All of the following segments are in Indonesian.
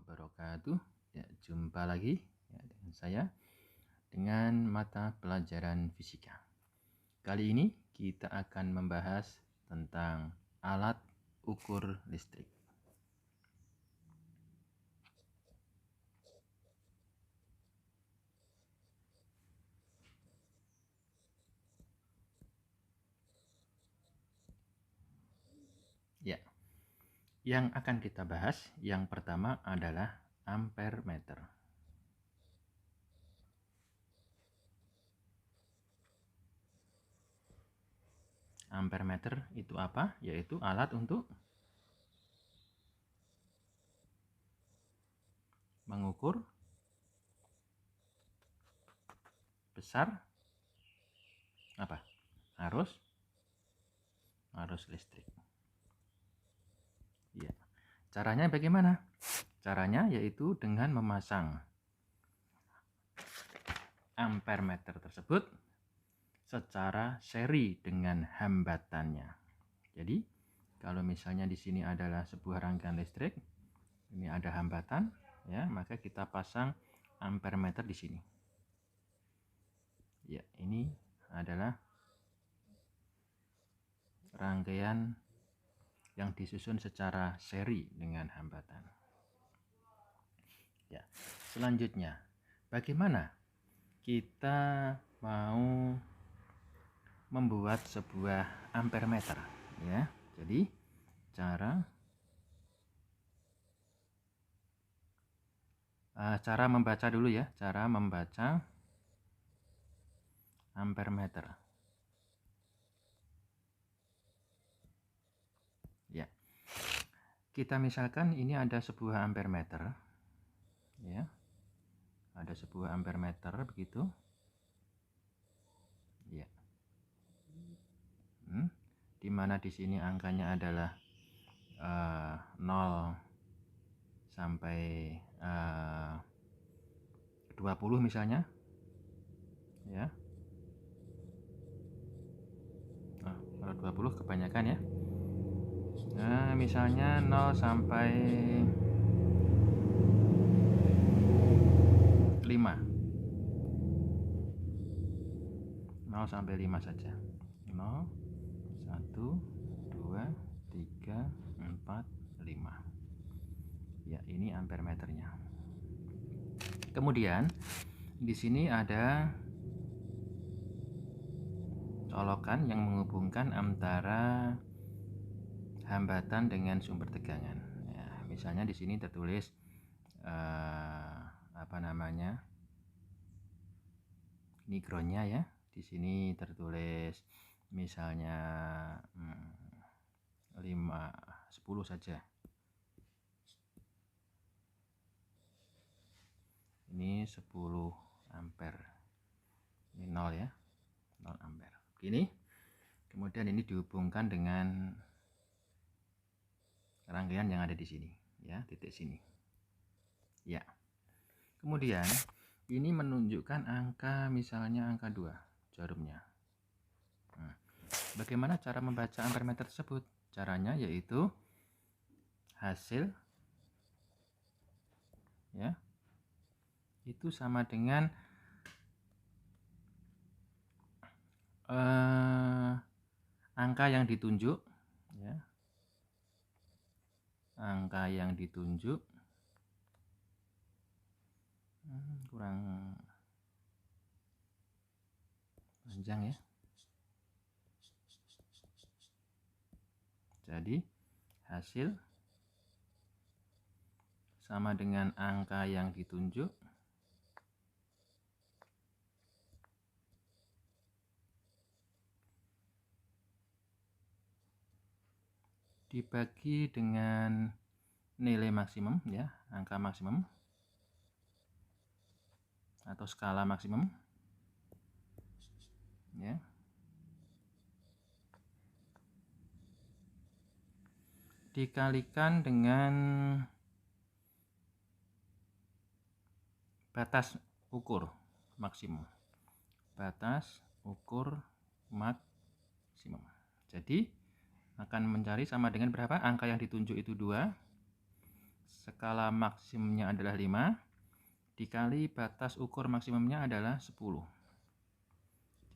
wabarakatuh. Ya, jumpa lagi ya, dengan saya dengan mata pelajaran fisika. Kali ini kita akan membahas tentang alat ukur listrik. Ya, yang akan kita bahas yang pertama adalah ampere meter. Ampere meter itu apa? Yaitu alat untuk mengukur besar apa? Arus listrik. Ya. Caranya bagaimana? Caranya yaitu dengan memasang ampere meter tersebut secara seri dengan hambatannya. Jadi, kalau misalnya di sini adalah sebuah rangkaian listrik, ini ada hambatan, ya, maka kita pasang ampere meter di sini. Ya, ini adalah rangkaian yang disusun secara seri dengan hambatan. Ya, selanjutnya, bagaimana kita mau membuat sebuah ampere meter? Ya, jadi cara membaca dulu ya, cara membaca ampere meter. Ya, kita misalkan ini ada sebuah ampere meter, ya, ada sebuah ampere meter begitu, ya, dimana di sini angkanya adalah 0 sampai 20 misalnya, ya. Kalau 20 kebanyakan ya. Nah, misalnya 0 sampai 5. 0 sampai 5 saja. 0, 1, 2, 3, 4, 5. Ya, ini ampere meternya. Kemudian di sini ada colokan yang menghubungkan antara hambatan dengan sumber tegangan. Ya, misalnya di sini tertulis nikronnya ya. Di sini tertulis misalnya 10 saja. Ini 10 ampere. Ini 0 ya. 0 ampere. Begini. Kemudian ini dihubungkan dengan rangkaian yang ada di sini ya, titik sini. Ya. Kemudian ini menunjukkan angka, misalnya angka 2 jarumnya. Nah, bagaimana cara membaca ampere meter tersebut? Caranya yaitu hasil ya itu sama dengan angka yang ditunjuk ya. Angka yang ditunjuk kurang panjang ya. Jadi hasil sama dengan angka yang ditunjuk dibagi dengan nilai maksimum ya, angka maksimum atau skala maksimum ya. Dikalikan dengan batas ukur maksimum. Batas ukur maksimum. Jadi akan mencari sama dengan berapa? Angka yang ditunjuk itu 2 skala maksimumnya adalah 5 dikali batas ukur maksimumnya adalah 10.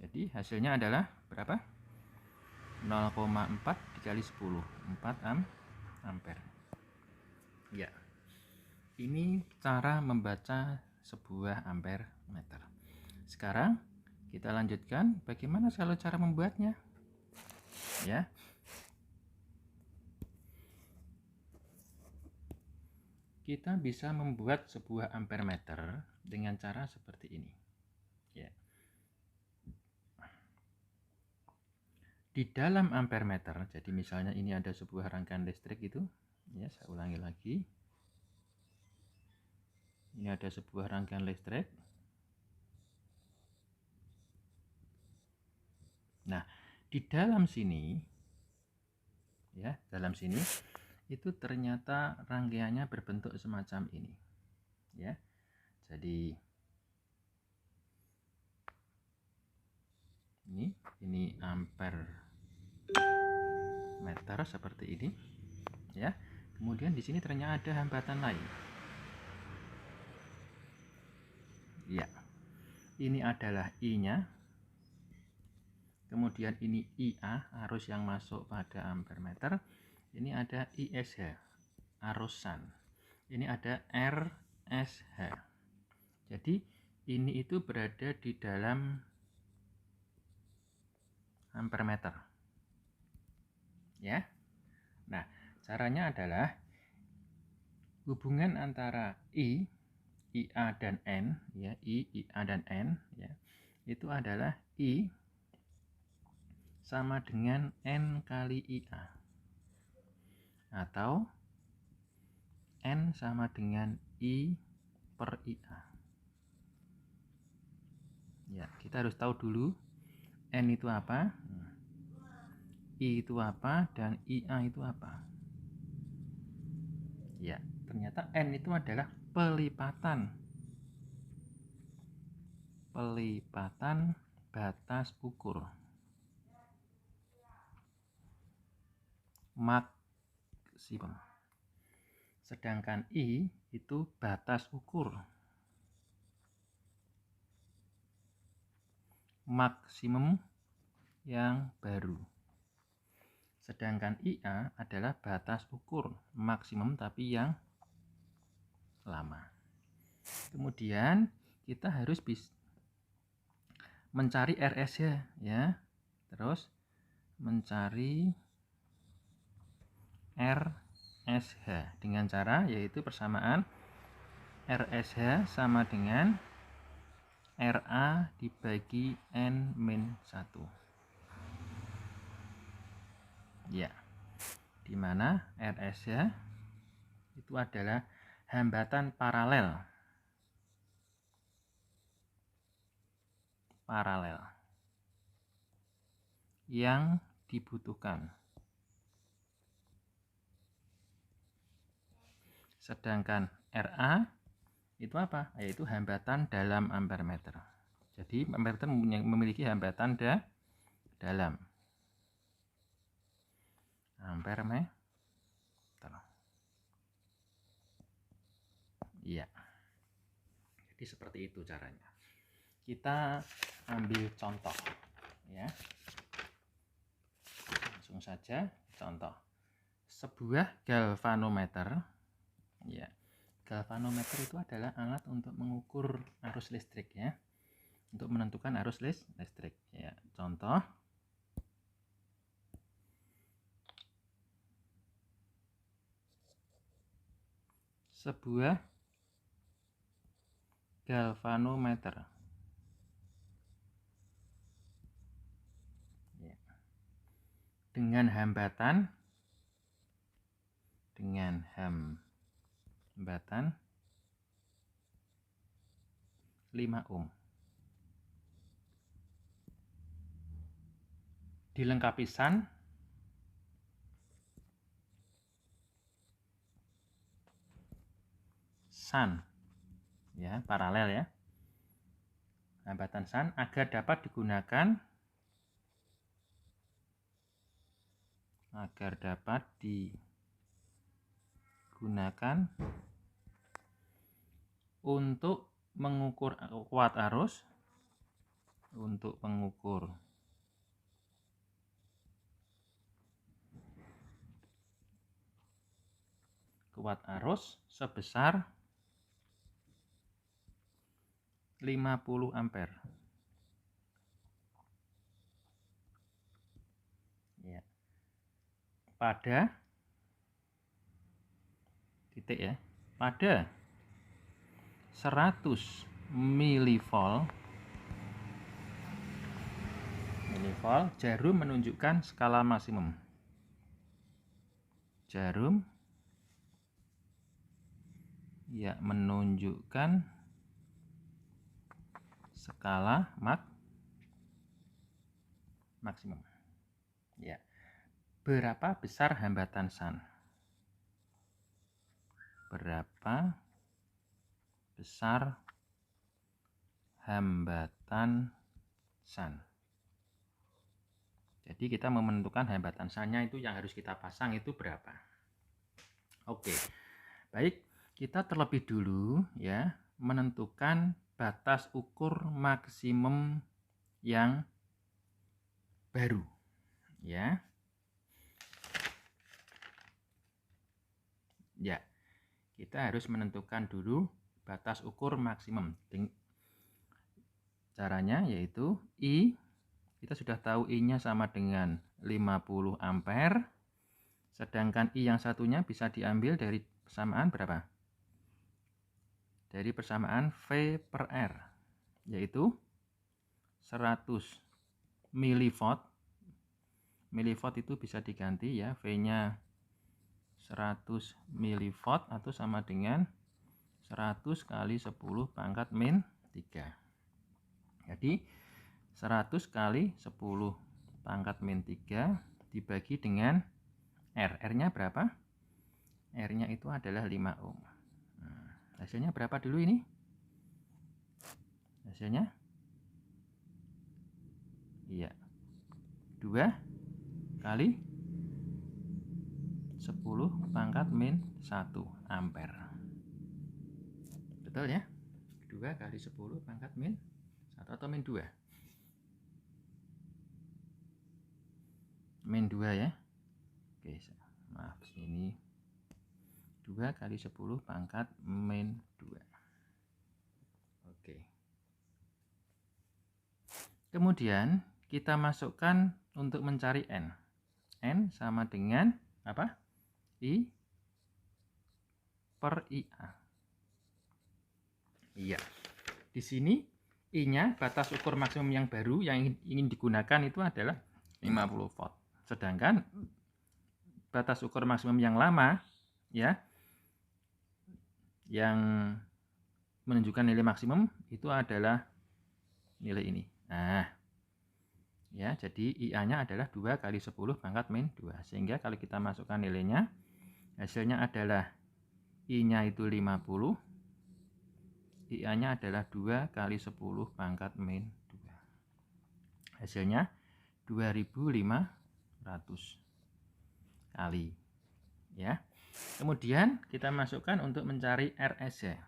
Jadi hasilnya adalah berapa? 0,4 dikali 10, 4 ampere. Ya. Ini cara membaca sebuah ampere meter. Sekarang kita lanjutkan bagaimana kalau cara membuatnya. Ya. Kita bisa membuat sebuah ampere meter dengan cara seperti ini. Ya. Di dalam ampere meter, jadi misalnya ini ada sebuah rangkaian listrik itu, ya saya ulangi lagi. Ini ada sebuah rangkaian listrik. Nah, di dalam sini, ya, dalam sini itu ternyata rangkaiannya berbentuk semacam ini, ya. Jadi ini ampere meter seperti ini, ya. Kemudian di sini ternyata ada hambatan lain. Ya. Ini adalah I-nya. Kemudian ini IA, arus yang masuk pada ampere meter. Ini ada ISH, arus SAN. Ini ada RSH. Jadi ini itu berada di dalam ampere meter. Ya. Nah, caranya adalah hubungan antara IA dan N, ya, IA dan N, ya. Itu adalah I sama dengan N kali IA. Atau N sama dengan I per IA. Ya, kita harus tahu dulu N itu apa, I itu apa, dan IA itu apa. Ya, ternyata N itu adalah pelipatan batas ukur maksimum. Sedangkan I itu batas ukur maksimum yang baru. Sedangkan IA adalah batas ukur maksimum tapi yang lama. Kemudian kita harus mencari RS ya. Terus mencari RSH dengan cara yaitu persamaan RSH sama dengan RA dibagi N-1. Ya, di mana RSH itu adalah hambatan paralel yang dibutuhkan. Sedangkan RA itu apa? Yaitu hambatan dalam ampere meter. Jadi ampere meter memiliki hambatan dalam ampere meter. Iya. Jadi seperti itu caranya. Kita ambil contoh ya. Langsung saja contoh. Sebuah galvanometer ya. Galvanometer itu adalah alat untuk mengukur arus listrik ya. Untuk menentukan arus listrik ya. Contoh sebuah galvanometer ya. Dengan hambatan 5 ohm. Dilengkapi SAN ya, paralel ya. Hambatan SAN agar dapat digunakan digunakan untuk mengukur kuat arus, untuk mengukur kuat arus sebesar 50 ampere. Ya. Pada titik ya, pada 100 milivolt jarum menunjukkan skala maksimum. Jarum ya menunjukkan skala maksimum. Ya. Berapa besar hambatan sun? Berapa besar hambatan sun? Jadi kita menentukan hambatan sun-nya itu yang harus kita pasang itu berapa. Oke. Baik, kita terlebih dulu ya menentukan batas ukur maksimum yang baru ya. Ya, kita harus menentukan dulu batas ukur maksimum. Caranya yaitu I, kita sudah tahu I-nya sama dengan 50 ampere. Sedangkan I yang satunya bisa diambil dari persamaan berapa? Dari persamaan V per R, yaitu 100 milivolt. Milivolt itu bisa diganti ya, V-nya 100 milivolt atau sama dengan 100 kali 10 pangkat min 3. Jadi 100 kali 10 pangkat min 3 dibagi dengan R. R-nya berapa? R-nya itu adalah 5 ohm. Nah, hasilnya berapa dulu ini? Hasilnya? Iya. 2 kali 10 pangkat min 1 ampere. Betul ya? 2 kali 10 pangkat min 1 atau min 2? Min 2 ya. Oke, maaf ini 2 kali 10 pangkat min 2. Oke. Kemudian kita masukkan untuk mencari N. N sama dengan apa? I per IA. Iya. Di sini I-nya batas ukur maksimum yang baru yang ingin digunakan itu adalah 50 volt. Sedangkan batas ukur maksimum yang lama ya yang menunjukkan nilai maksimum itu adalah nilai ini. Nah, ya, jadi IA-nya adalah 2 kali 10 pangkat min 2. Sehingga kalau kita masukkan nilainya, hasilnya adalah I-nya itu 50, IA-nya adalah 2 kali 10 pangkat min 2. Hasilnya 2500 kali. Ya. Kemudian kita masukkan untuk mencari RS-nya.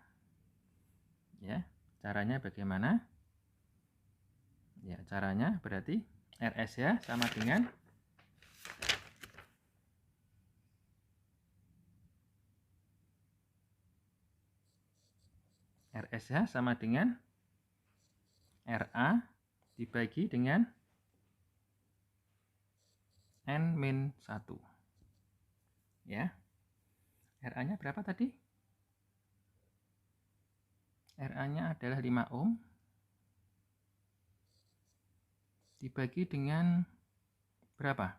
Ya, caranya bagaimana? Ya, caranya berarti RS-nya sama dengan RS-nya sama dengan RA dibagi dengan N-1. Ya. RA-nya berapa tadi? RA-nya adalah 5 ohm dibagi dengan berapa?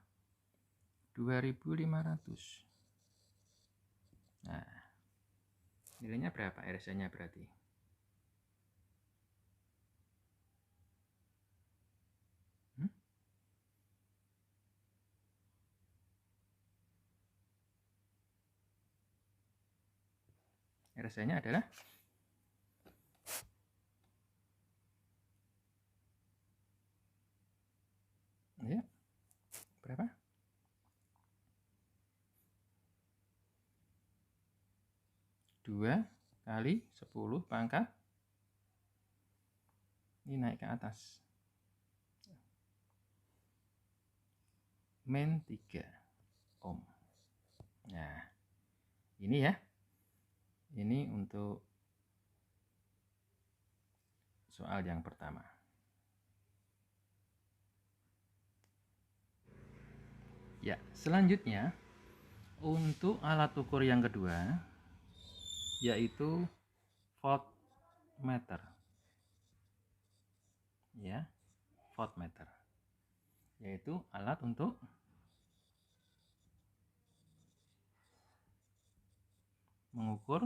2500. Nah, nilainya berapa RS-nya berarti? RS-nya adalah ya, berapa? 2 kali 10 pangkat ini naik ke atas min 3 ohm. Nah, ini ya. Ini untuk soal yang pertama. Ya, selanjutnya untuk alat ukur yang kedua yaitu voltmeter. Ya, voltmeter. Yaitu alat untuk mengukur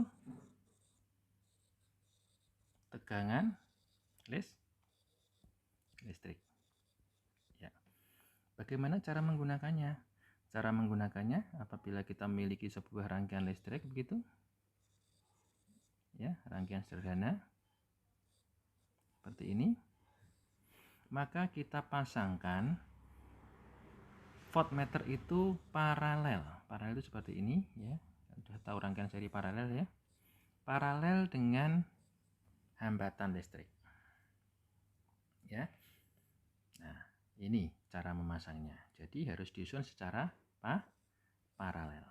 tegangan listrik. Ya. Bagaimana cara menggunakannya? Cara menggunakannya apabila kita memiliki sebuah rangkaian listrik begitu. Ya, rangkaian sederhana seperti ini. Maka kita pasangkan voltmeter itu paralel. Paralel itu seperti ini ya. Sudah tahu rangkaian seri paralel ya. Paralel dengan hambatan listrik. Ya. Nah, ini cara memasangnya. Jadi harus disusun secara paralel.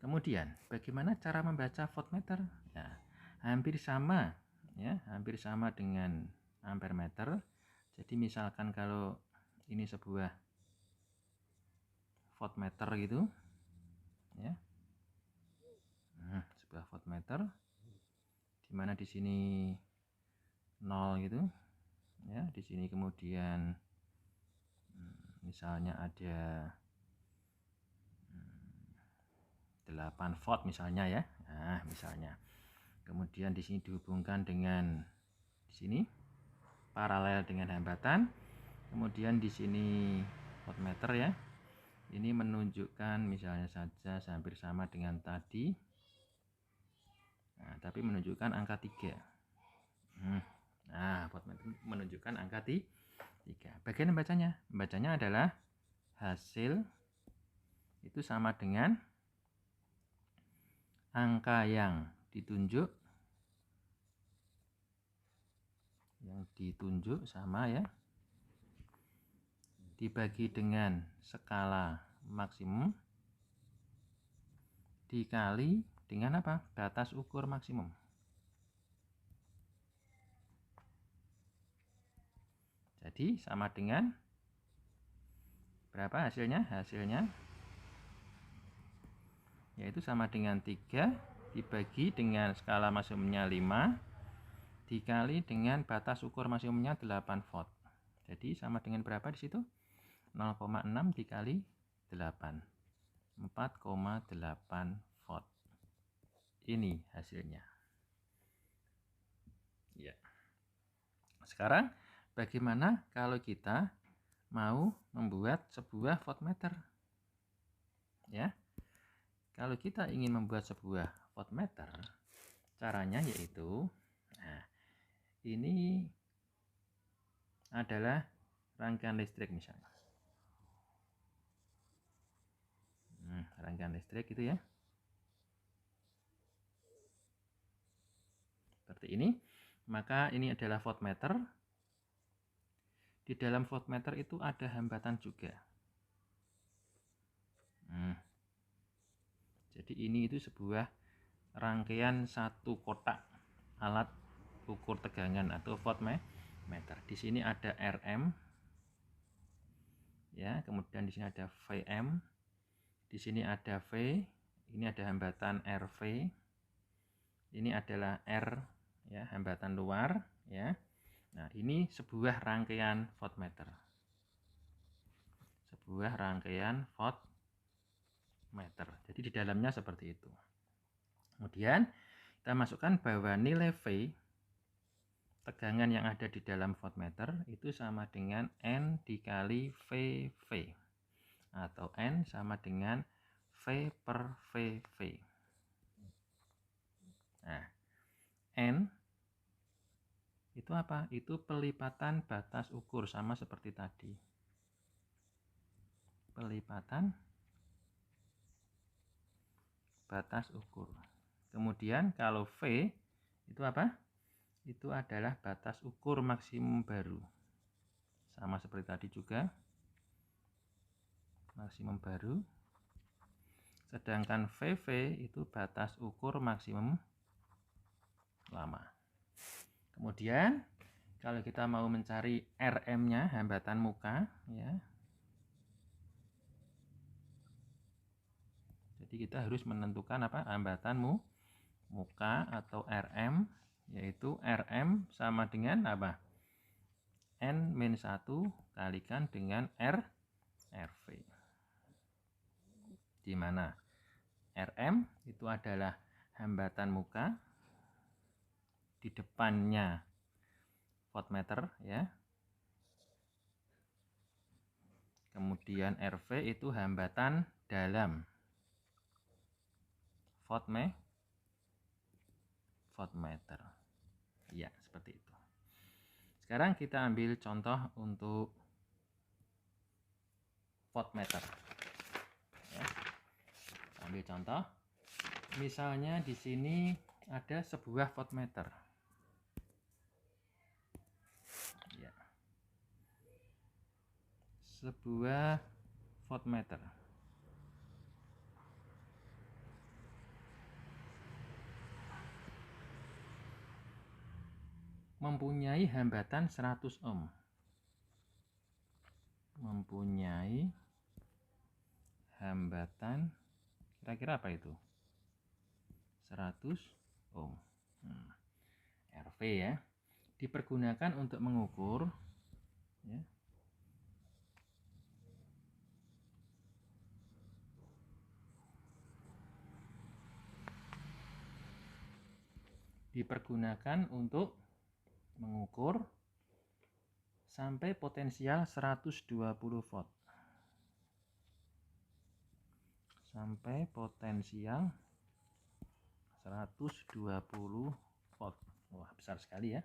Kemudian, bagaimana cara membaca voltmeter? Ya, hampir sama ya, hampir sama dengan ampermeter. Jadi misalkan kalau ini sebuah voltmeter gitu ya. Nah, sebuah voltmeter di mana di sini 0 gitu ya, di sini kemudian misalnya ada 8 volt misalnya ya. Nah, misalnya. Kemudian di sini dihubungkan dengan di sini paralel dengan hambatan. Kemudian di sini voltmeter ya. Ini menunjukkan misalnya saja hampir sama dengan tadi. Nah, tapi menunjukkan angka 3. Nah, voltmeter menunjukkan angka 3. Bagaimana membacanya? Membacanya adalah hasil itu sama dengan angka yang ditunjuk sama ya, dibagi dengan skala maksimum dikali dengan apa? Batas ukur maksimum. Jadi sama dengan berapa hasilnya? Hasilnya yaitu sama dengan 3 dibagi dengan skala maksimumnya 5 dikali dengan batas ukur maksimumnya 8 volt. Jadi sama dengan berapa di situ? 0,6 dikali 8. 4,8 volt. Ini hasilnya. Ya. Sekarang bagaimana kalau kita mau membuat sebuah voltmeter? Ya. Kalau kita ingin membuat sebuah voltmeter, caranya yaitu ini adalah rangkaian listrik misalnya. Rangkaian listrik itu ya. Seperti ini. Maka ini adalah voltmeter. Di dalam voltmeter itu ada hambatan juga. Jadi ini itu sebuah rangkaian satu kotak alat ukur tegangan atau voltmeter. Di sini ada Rm, ya, kemudian di sini ada Vm, di sini ada V, ini ada hambatan Rv, ini adalah R, ya, hambatan luar, ya. Nah, ini sebuah rangkaian voltmeter. Sebuah rangkaian voltmeter. Jadi di dalamnya seperti itu. Kemudian kita masukkan bahwa nilai V tegangan yang ada di dalam voltmeter itu sama dengan N dikali VV atau N sama dengan V per VV. Nah, N itu apa? Itu pelipatan batas ukur sama seperti tadi. Pelipatan batas ukur. Kemudian kalau V itu apa? Itu adalah batas ukur maksimum baru. Sama seperti tadi juga, maksimum baru. Sedangkan VV itu batas ukur maksimum lama. Kemudian kalau kita mau mencari RM-nya, hambatan muka, ya. Jadi kita harus menentukan apa? Hambatan muka atau RM, yaitu RM sama dengan apa? N-1 kalikan dengan RV. Di mana RM itu adalah hambatan muka di depannya voltmeter, ya. Kemudian RV itu hambatan dalam voltmeter. Ya, seperti itu. Sekarang kita ambil contoh untuk voltmeter. Ya. Ambil contoh. Misalnya di sini ada sebuah voltmeter. Ya. Sebuah voltmeter. Mempunyai hambatan 100 ohm. Mempunyai hambatan kira-kira apa itu? 100 ohm. RV ya. Dipergunakan untuk mengukur, ya. Dipergunakan untuk mengukur sampai potensial 120 volt. Sampai potensial 120 volt. Wah, besar sekali ya.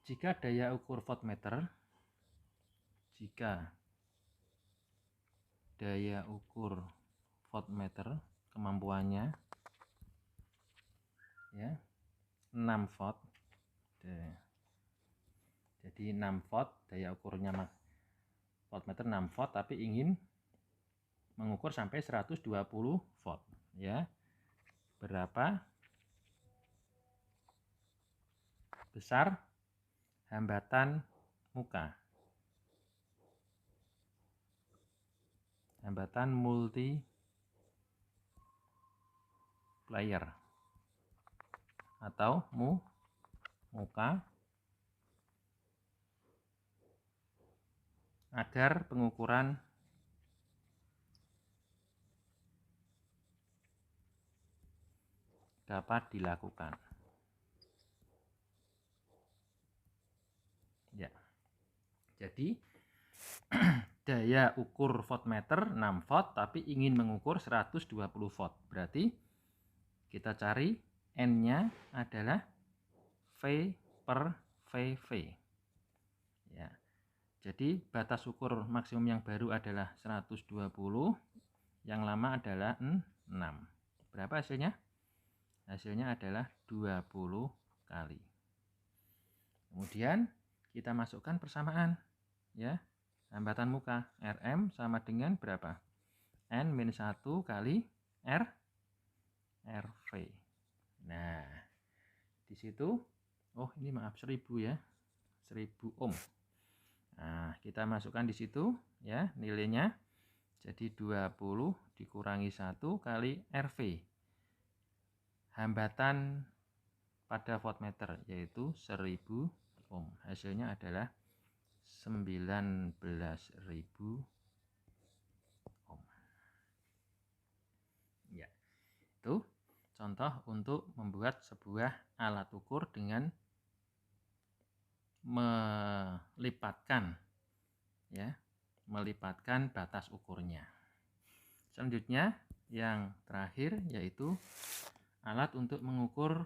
Jika daya ukur voltmeter, kemampuannya ya 6 volt. Jadi 6 volt, daya ukurnya voltmeter 6 volt, tapi ingin mengukur sampai 120 volt, ya. Berapa besar hambatan muka? Hambatan multiplier atau muka agar pengukuran dapat dilakukan. Ya. Jadi daya ukur voltmeter 6 volt tapi ingin mengukur 120 volt. Berarti kita cari N-nya adalah V per VV. Ya. Jadi batas ukur maksimum yang baru adalah 120, yang lama adalah 6. Berapa hasilnya? Hasilnya adalah 20 kali. Kemudian kita masukkan persamaan, ya. Hambatan muka RM sama dengan berapa? N-1 kali RV. Nah, di situ, oh ini maaf 1000 ya, 1000 ohm. Nah, kita masukkan di situ ya nilainya. Jadi 20 dikurangi 1 kali RV. Hambatan pada voltmeter yaitu 1000 ohm. Hasilnya adalah 19.000 ohm. Ya. Itu contoh untuk membuat sebuah alat ukur dengan melipatkan batas ukurnya. Selanjutnya yang terakhir yaitu alat untuk mengukur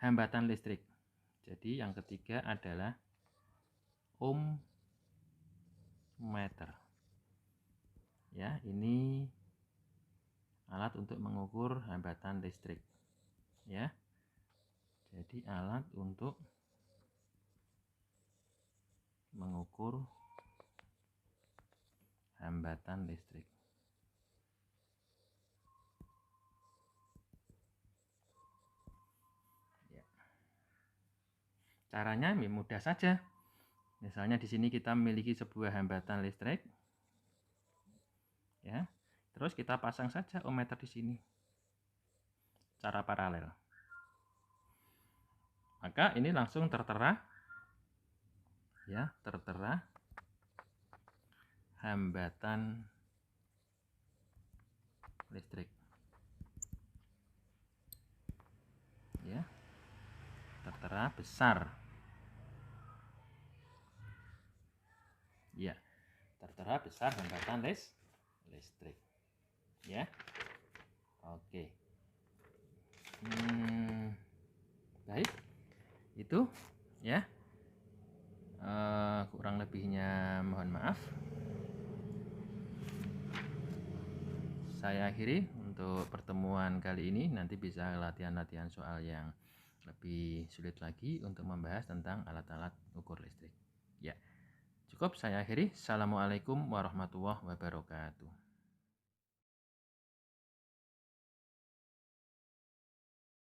hambatan listrik. Jadi yang ketiga adalah ohmmeter. Ya, ini alat untuk mengukur hambatan listrik, ya. Jadi alat untuk mengukur hambatan listrik. Ya. Caranya mudah saja. Misalnya di sini kita memiliki sebuah hambatan listrik, ya. Terus kita pasang saja ohmmeter di sini, cara paralel. Maka ini langsung tertera, ya, tertera hambatan listrik, ya, tertera besar, ya, tertera besar hambatan listrik, ya. Oke. Baik, itu, ya. Kurang lebihnya mohon maaf. Saya akhiri untuk pertemuan kali ini. Nanti bisa latihan-latihan soal yang lebih sulit lagi untuk membahas tentang alat-alat ukur listrik. Ya, cukup saya akhiri. Assalamualaikum warahmatullahi wabarakatuh.